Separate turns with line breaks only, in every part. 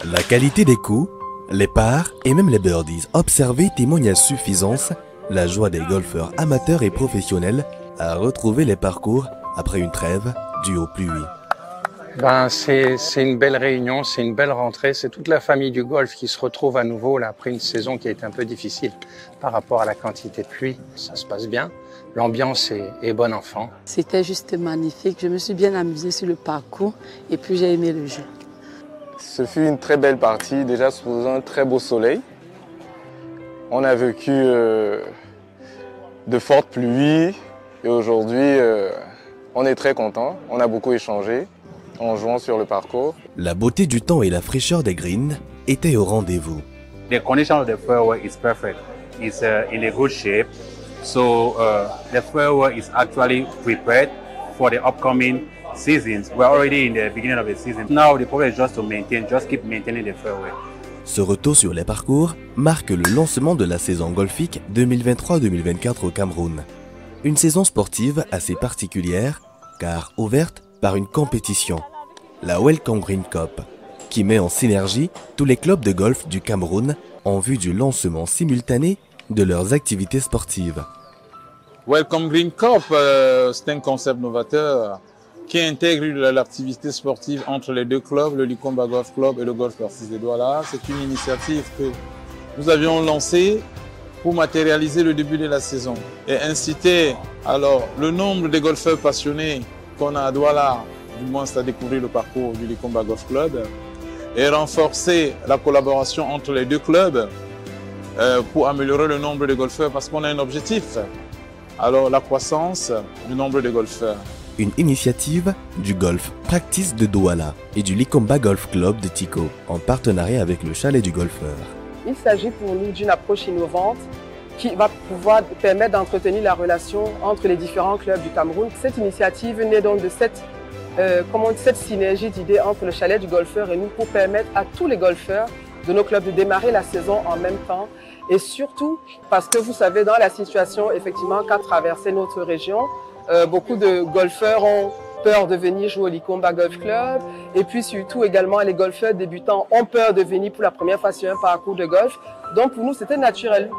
La qualité des coups, les parts et même les birdies observés témoignent à suffisance la joie des golfeurs amateurs et professionnels à retrouver les parcours après une trêve due aux pluies.
C'est une belle réunion, c'est une belle rentrée, c'est toute la famille du golf qui se retrouve à nouveau là, après une saison qui a été un peu difficile par rapport à la quantité de pluie. Ça se passe bien, l'ambiance est bon enfant.
C'était juste magnifique, je me suis bien amusée sur le parcours et puis j'ai aimé le jeu.
Ce fut une très belle partie, déjà sous un très beau soleil. On a vécu de fortes pluies et aujourd'hui on est très content, on a beaucoup échangé en jouant sur le parcours.
La beauté du temps et la fraîcheur des greens étaient au rendez-vous.
The condition of the fairway is perfect. It's in a good shape. So the fairway is actually prepared for the upcoming seasons. We're already in the beginning of the season. Now the problem is just to maintain, just keep maintaining the fairway.
Ce retour sur les parcours marque le lancement de la saison golfique 2023-2024 au Cameroun. Une saison sportive assez particulière car ouverte par une compétition, la Welcome Green Cup, qui met en synergie tous les clubs de golf du Cameroun en vue du lancement simultané de leurs activités sportives.
Welcome Green Cup, c'est un concept novateur qui intègre l'activité sportive entre les deux clubs, le Likomba Golf Club et le Golf Partis de Douala. C'est une initiative que nous avions lancée pour matérialiser le début de la saison et inciter alors le nombre de golfeurs passionnés qu'on a à Douala, du moins à découvrir le parcours du Likomba Golf Club et renforcer la collaboration entre les deux clubs pour améliorer le nombre de golfeurs parce qu'on a un objectif, alors la croissance du nombre de golfeurs.
Une initiative du Golf Practice de Douala et du Likomba Golf Club de Tico en partenariat avec le Chalet du Golfeur.
Il s'agit pour nous d'une approche innovante qui va pouvoir permettre d'entretenir la relation entre les différents clubs du Cameroun. Cette initiative naît donc de cette synergie d'idées entre le Chalet du Golfeur et nous pour permettre à tous les golfeurs de nos clubs de démarrer la saison en même temps. Et surtout parce que vous savez, dans la situation effectivement qu'a traversé notre région, beaucoup de golfeurs ont peur de venir jouer au Likomba Golf Club et puis surtout également les golfeurs débutants ont peur de venir pour la première fois sur un parcours de golf. Donc pour nous c'était naturel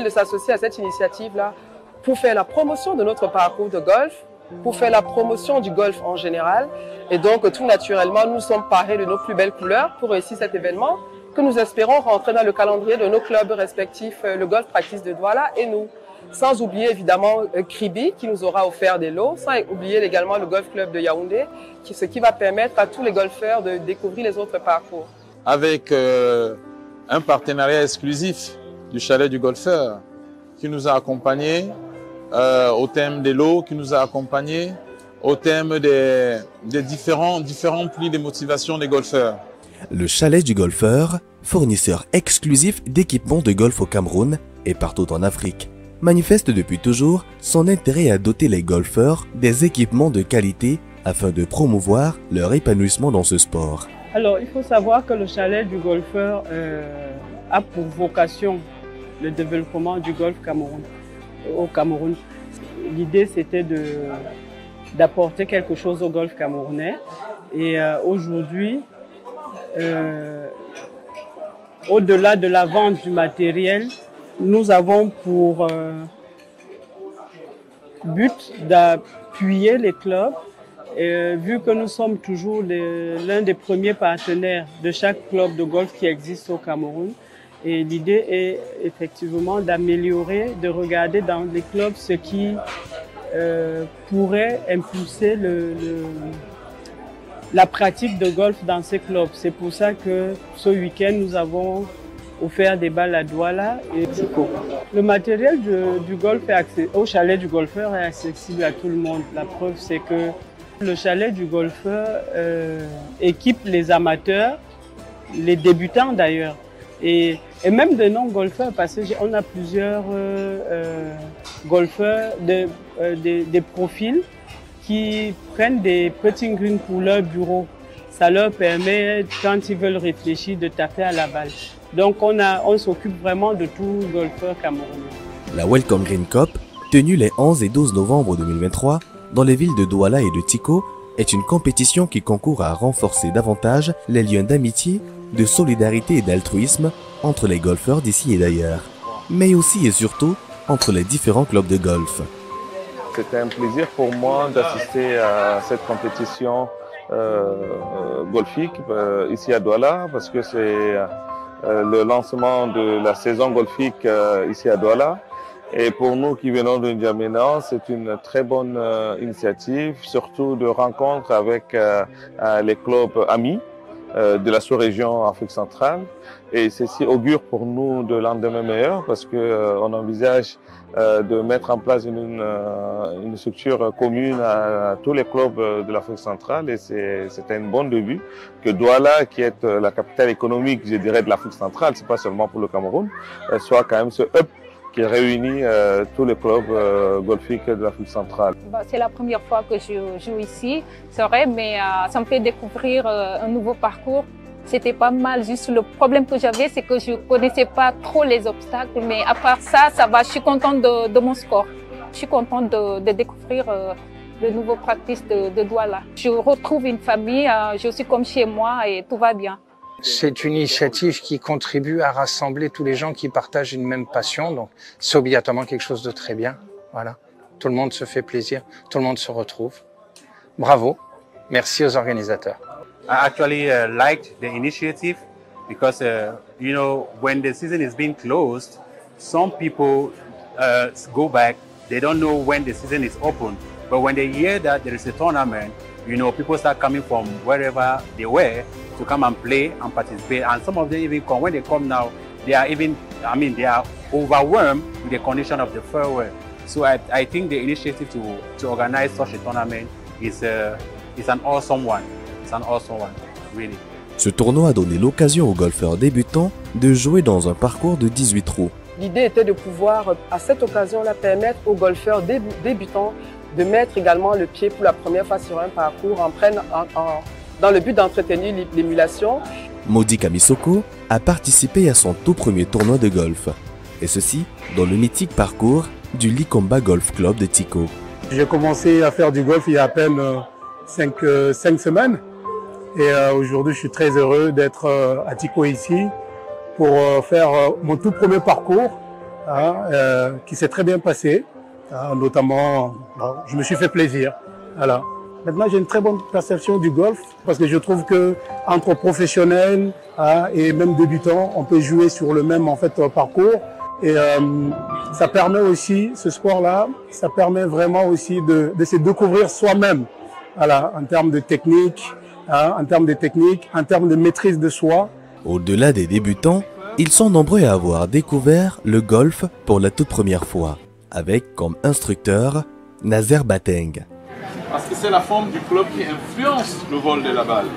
de s'associer à cette initiative-là pour faire la promotion de notre parcours de golf, pour faire la promotion du golf en général et donc tout naturellement nous sommes parés de nos plus belles couleurs pour réussir cet événement que nous espérons rentrer dans le calendrier de nos clubs respectifs, le Golf Practice de Douala et nous. Sans oublier évidemment Kribi qui nous aura offert des lots, sans oublier également le Golf Club de Yaoundé, ce qui va permettre à tous les golfeurs de découvrir les autres parcours.
Avec un partenariat exclusif du Chalet du Golfeur qui nous a accompagnés au thème des lots, qui nous a accompagnés au thème des différents plis de motivation des golfeurs.
Le Chalet du Golfeur, fournisseur exclusif d'équipements de golf au Cameroun et partout en Afrique, manifeste depuis toujours son intérêt à doter les golfeurs des équipements de qualité afin de promouvoir leur épanouissement dans ce sport.
Alors, il faut savoir que le Chalet du Golfeur a pour vocation le développement du golf au Cameroun. L'idée, c'était d'apporter quelque chose au golf camerounais. Et aujourd'hui, au-delà de la vente du matériel, nous avons pour but d'appuyer les clubs, vu que nous sommes toujours l'un des premiers partenaires de chaque club de golf qui existe au Cameroun. Et l'idée est effectivement d'améliorer, de regarder dans les clubs ce qui pourrait impulser la pratique de golf dans ces clubs. C'est pour ça que ce week-end, nous avons offert des balles à Douala et Tico. Le matériel du golf au Chalet du Golfeur est accessible à tout le monde. La preuve, c'est que le Chalet du Golfeur équipe les amateurs, les débutants d'ailleurs, et même de non-golfeurs, parce qu'on a plusieurs golfeurs, des profils qui prennent des putting greens pour leur bureau. Ça leur permet, quand ils veulent réfléchir, de taper à la balle. Donc on s'occupe vraiment de tout golfeur camerounais.
La Welcome Green Cup, tenue les 11 et 12 novembre 2023 dans les villes de Douala et de Tico, est une compétition qui concourt à renforcer davantage les liens d'amitié de solidarité et d'altruisme entre les golfeurs d'ici et d'ailleurs, mais aussi et surtout entre les différents clubs de golf.
C'était un plaisir pour moi d'assister à cette compétition golfique ici à Douala, parce que c'est le lancement de la saison golfique ici à Douala. Et pour nous qui venons de N'Djamena, c'est une très bonne initiative, surtout de rencontre avec les clubs amis de la sous-région Afrique centrale. Et ceci augure pour nous de lendemain meilleur, parce qu'on envisage de mettre en place une structure commune à tous les clubs de l'Afrique centrale. Et c'est un bon début que Douala, qui est la capitale économique, je dirais, de l'Afrique centrale, c'est pas seulement pour le Cameroun, soit quand même ce hub qui réunit tous les clubs golfiques de l'Afrique centrale.
C'est la première fois que je joue ici, c'est vrai, mais ça me fait découvrir un nouveau parcours. C'était pas mal, juste le problème que j'avais, c'est que je connaissais pas trop les obstacles, mais à part ça, ça va, je suis contente de mon score. Je suis contente de découvrir le nouveau practice de Douala. Je retrouve une famille, je suis comme chez moi et tout va bien.
C'est une initiative qui contribue à rassembler tous les gens qui partagent une même passion, donc c'est obligatoirement quelque chose de très bien. Voilà, tout le monde se fait plaisir, tout le monde se retrouve. Bravo, merci aux organisateurs.
I actually liked the initiative because, you know, when the season is being closed, some people go back, they don't know when the season is open. But when they hear that there is a tournament, you know, people start coming from wherever they were to come and play and participate. And some of them even come, when they come now, they are even, I mean, they are overwhelmed with the condition of the fair weather. So I think the initiative to organize such a tournament is an awesome one. It's an awesome one, really.
Ce tournoi a donné l'occasion aux golfeurs débutants de jouer dans un parcours de 18 trous.
L'idée était de pouvoir, à cette occasion-là, permettre aux golfeurs débutants de mettre également le pied pour la première fois sur un parcours dans le but d'entretenir l'émulation.
Modi Kamisoko a participé à son tout premier tournoi de golf, et ceci dans le mythique parcours du Likomba Golf Club de Tiko.
J'ai commencé à faire du golf il y a à peine 5 semaines, et aujourd'hui je suis très heureux d'être à Tiko ici pour faire mon tout premier parcours qui s'est très bien passé. Notamment, je me suis fait plaisir. Voilà. Maintenant, j'ai une très bonne perception du golf parce que je trouve que entre professionnels et même débutants, on peut jouer sur le même parcours. Et ça permet aussi, ce sport-là, ça permet vraiment aussi de se découvrir soi-même. Voilà, en termes de technique, en termes de maîtrise de soi.
Au-delà des débutants, ils sont nombreux à avoir découvert le golf pour la toute première fois, avec comme instructeur Nazer Bateng.
Parce que c'est la forme du club qui influence le vol de la balle.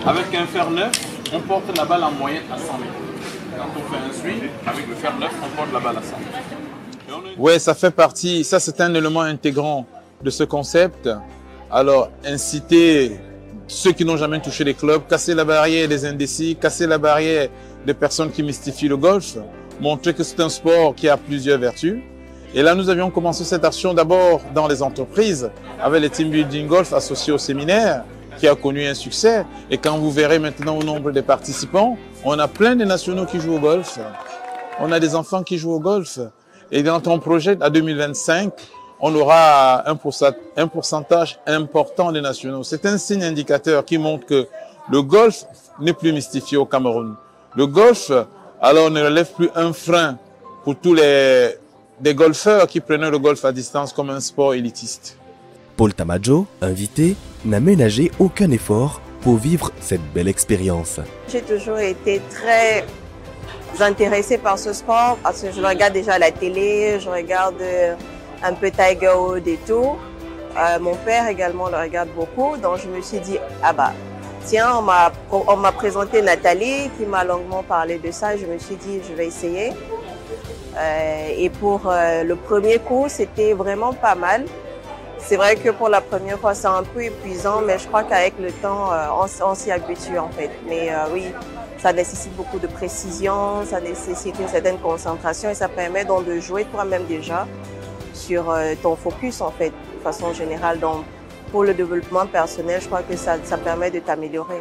Avec un fer neuf, on porte la balle en moyenne à 100 mètres. Quand on fait un swing, avec le fer neuf, on porte la balle à 100 mètres. Oui, ça fait partie, ça c'est un élément intégrant de ce concept. Alors, inciter ceux qui n'ont jamais touché les clubs, casser la barrière des indécis, casser la barrière des personnes qui mystifient le golf, montrer que c'est un sport qui a plusieurs vertus. Et là, nous avions commencé cette action d'abord dans les entreprises, avec les team building golf associés au séminaire, qui a connu un succès. Et quand vous verrez maintenant au nombre des participants, on a plein de nationaux qui jouent au golf. On a des enfants qui jouent au golf. Et dans ton projet à 2025, on aura un pourcentage important des nationaux. C'est un signe indicateur qui montre que le golf n'est plus mystifié au Cameroun. Le golf, alors, ne relève plus un frein pour tous des golfeurs qui prenaient le golf à distance comme un sport élitiste.
Paul Tamadjo, invité, n'a ménagé aucun effort pour vivre cette belle expérience.
J'ai toujours été très intéressée par ce sport parce que je regarde déjà la télé, je regarde un peu Tiger Woods et tout. Mon père également le regarde beaucoup, donc je me suis dit, ah bah, tiens, on m'a présenté Nathalie qui m'a longuement parlé de ça, je me suis dit, je vais essayer. Et pour le premier coup, c'était vraiment pas mal. C'est vrai que pour la première fois, c'est un peu épuisant, mais je crois qu'avec le temps, on s'y habitue en fait. Mais oui, ça nécessite beaucoup de précision, ça nécessite une certaine concentration et ça permet donc de jouer toi-même déjà sur ton focus en fait, de façon générale. Donc, pour le développement personnel, je crois que ça permet de t'améliorer.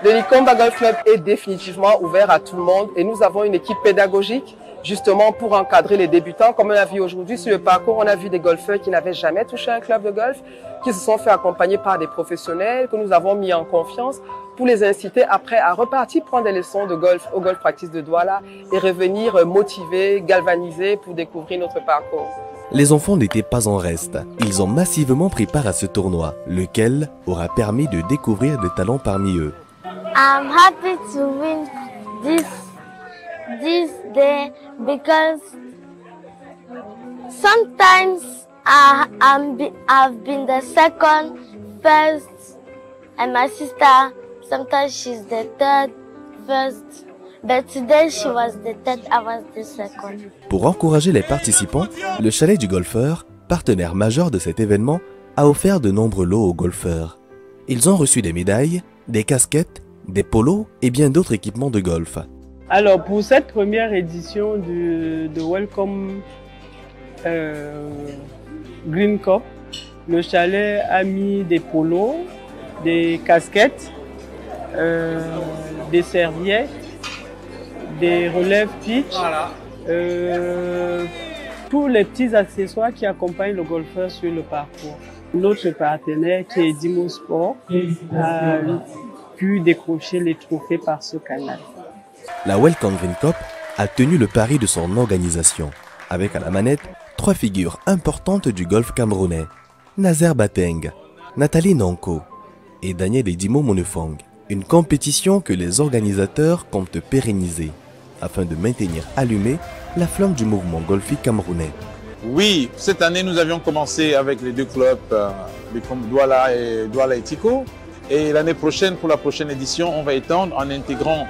Le Likomba Golf Club est définitivement ouvert à tout le monde et nous avons une équipe pédagogique justement pour encadrer les débutants. Comme on a vu aujourd'hui sur le parcours, on a vu des golfeurs qui n'avaient jamais touché un club de golf, qui se sont fait accompagner par des professionnels que nous avons mis en confiance pour les inciter après à repartir prendre des leçons de golf au Golf Practice de Douala et revenir motivés, galvanisés pour découvrir notre parcours.
Les enfants n'étaient pas en reste. Ils ont massivement pris part à ce tournoi, lequel aura permis de découvrir des talents parmi eux.
I'm happy to win this day because sometimes I've been the second, first, and my sister sometimes she's the third, first, but today she was the third, I was the second.
Pour encourager les participants, le chalet du golfeur, partenaire majeur de cet événement, a offert de nombreux lots aux golfeurs. Ils ont reçu des médailles, des casquettes, des polos et bien d'autres équipements de golf.
Alors pour cette première édition de Welcome Green Cup, le chalet a mis des polos, des casquettes, des serviettes, des relèves pitch, tous les petits accessoires qui accompagnent le golfeur sur le parcours. Notre partenaire qui est Dimo Sport a pu décrocher les trophées par ce canal.
La Welcome Green Cup a tenu le pari de son organisation, avec à la manette 3 figures importantes du golf camerounais, Nazer Bateng, Nathalie Nanko et Daniel Edimo Monefong. Une compétition que les organisateurs comptent pérenniser, afin de maintenir allumée la flamme du mouvement golfique camerounais.
Oui, cette année, nous avions commencé avec les deux clubs, Douala et Tico. Et l'année prochaine, pour la prochaine édition, on va étendre en intégrant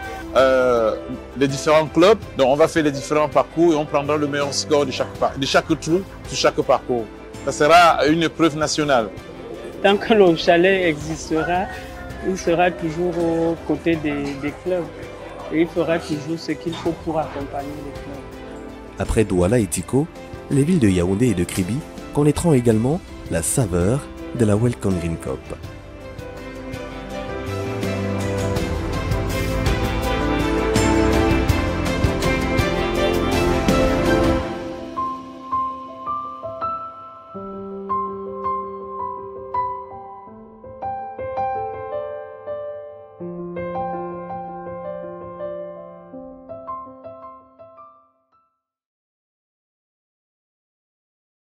les différents clubs. Donc, on va faire les différents parcours et on prendra le meilleur score de chaque trou sur chaque parcours. Ça sera une épreuve nationale.
Tant que le chalet existera, il sera toujours aux côtés des clubs. Et il fera toujours ce qu'il faut pour accompagner les clubs.
Après Douala et Tico, les villes de Yaoundé et de Kribi connaîtront également la saveur de la Welcome Green Cup.